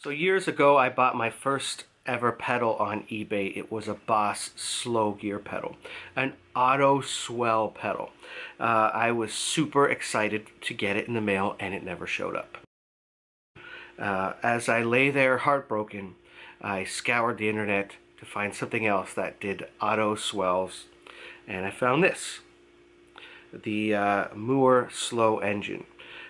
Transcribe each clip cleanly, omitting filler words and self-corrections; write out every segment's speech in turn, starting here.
So years ago, I bought my first ever pedal on eBay. It was a Boss slow gear pedal, an auto swell pedal. I was super excited to get it in the mail, and it never showed up. As I lay there heartbroken, I scoured the internet to find something else that did auto swells, and I found this, the Mooer Slow Engine.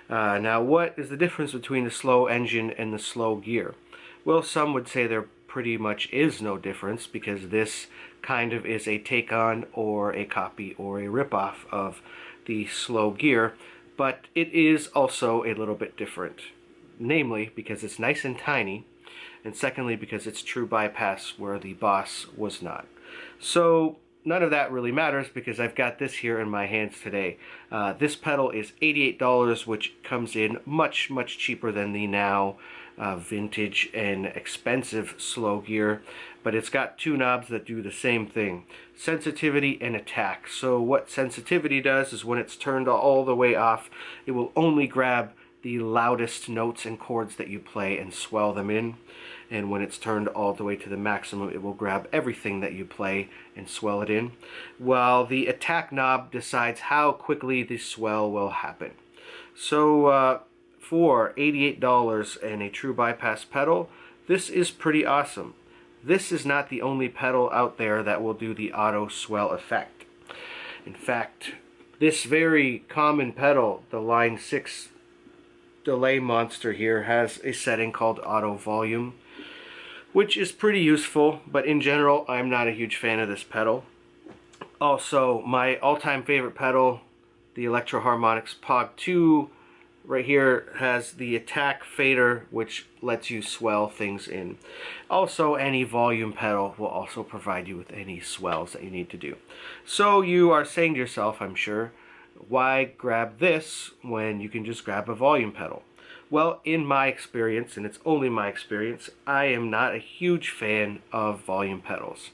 Now, what is the difference between the slow engine and the slow gear? Well, some would say there pretty much is no difference, because this kind of is a take-on or a copy or a rip-off of the slow gear, but it is also a little bit different. Namely, because it's nice and tiny, and secondly, because it's true bypass where the Boss was not. So none of that really matters, because I've got this here in my hands today. This pedal is $88, which comes in much, much cheaper than the now vintage and expensive slow gear, but it's got two knobs that do the same thing: sensitivity and attack. So what sensitivity does is when it's turned all the way off, it will only grab the loudest notes and chords that you play and swell them in. And when it's turned all the way to the maximum, it will grab everything that you play and swell it in, while the attack knob decides how quickly the swell will happen. So for $88 and a true bypass pedal, this is pretty awesome. This is not the only pedal out there that will do the auto swell effect. In fact, this very common pedal, the Line 6 delay monster here, has a setting called auto volume, which is pretty useful, but in general, I'm not a huge fan of this pedal. Also, my all-time favorite pedal, the Electro Harmonix Pog 2, right here has the attack fader, which lets you swell things in. Also, any volume pedal will also provide you with any swells that you need to do. So you are saying to yourself, I'm sure, why grab this when you can just grab a volume pedal? Well, in my experience, and it's only my experience, I am not a huge fan of volume pedals.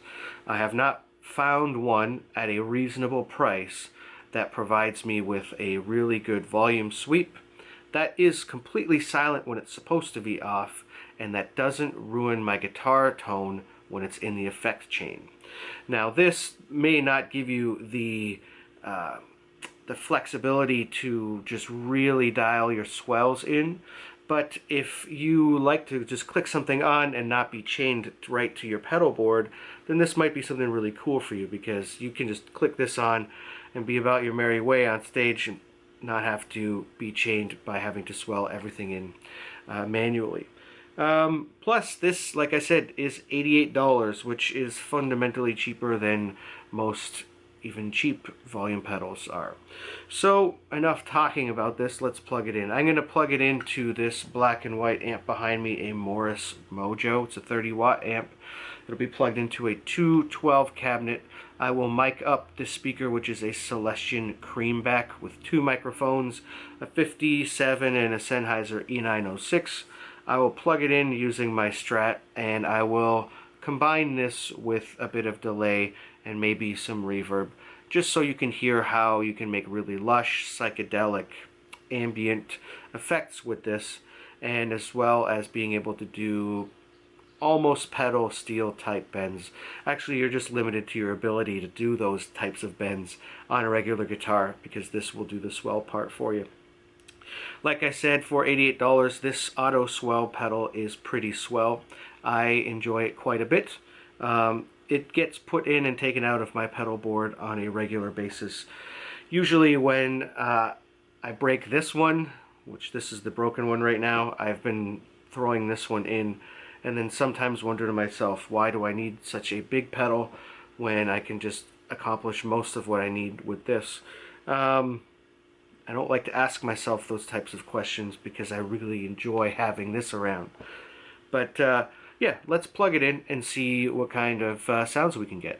I have not found one at a reasonable price that provides me with a really good volume sweep, that is completely silent when it's supposed to be off, and that doesn't ruin my guitar tone when it's in the effect chain. Now, this may not give you the flexibility to just really dial your swells in, but if you like to just click something on and not be chained right to your pedal board, then this might be something really cool for you, because you can just click this on and be about your merry way on stage and not have to be chained by having to swell everything in manually. Plus, this, like I said, is $88, which is fundamentally cheaper than most even cheap volume pedals are. So enough talking about this, let's plug it in. I'm going to plug it into this black and white amp behind me, a Morris Mojo. It's a 30-watt amp. It'll be plugged into a 212 cabinet. I will mic up this speaker, which is a Celestion Creamback with two microphones, a 57 and a Sennheiser E906. I will plug it in using my Strat, and I will combine this with a bit of delay and maybe some reverb, just so you can hear how you can make really lush, psychedelic, ambient effects with this, and as well as being able to do almost pedal steel type bends. Actually, you're just limited to your ability to do those types of bends on a regular guitar, because this will do the swell part for you. Like I said, for $88, this auto swell pedal is pretty swell. I enjoy it quite a bit. It gets put in and taken out of my pedal board on a regular basis. Usually when I break this one, which this is the broken one right now, I've been throwing this one in, and then sometimes wonder to myself, why do I need such a big pedal when I can just accomplish most of what I need with this? I don't like to ask myself those types of questions, because I really enjoy having this around. But yeah, let's plug it in and see what kind of sounds we can get.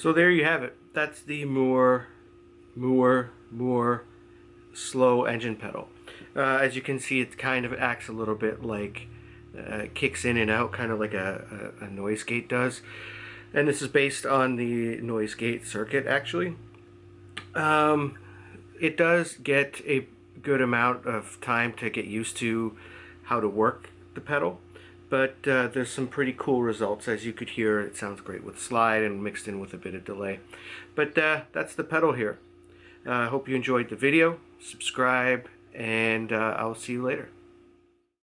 So there you have it. That's the Mooer Slow Engine pedal. As you can see, it kind of acts a little bit like kicks in and out, kind of like a noise gate does. And this is based on the noise gate circuit, actually. It does get a good amount of time to get used to how to work the pedal, but there's some pretty cool results. As you could hear, it sounds great with slide and mixed in with a bit of delay. But that's the pedal here. I hope you enjoyed the video. Subscribe, and I'll see you later.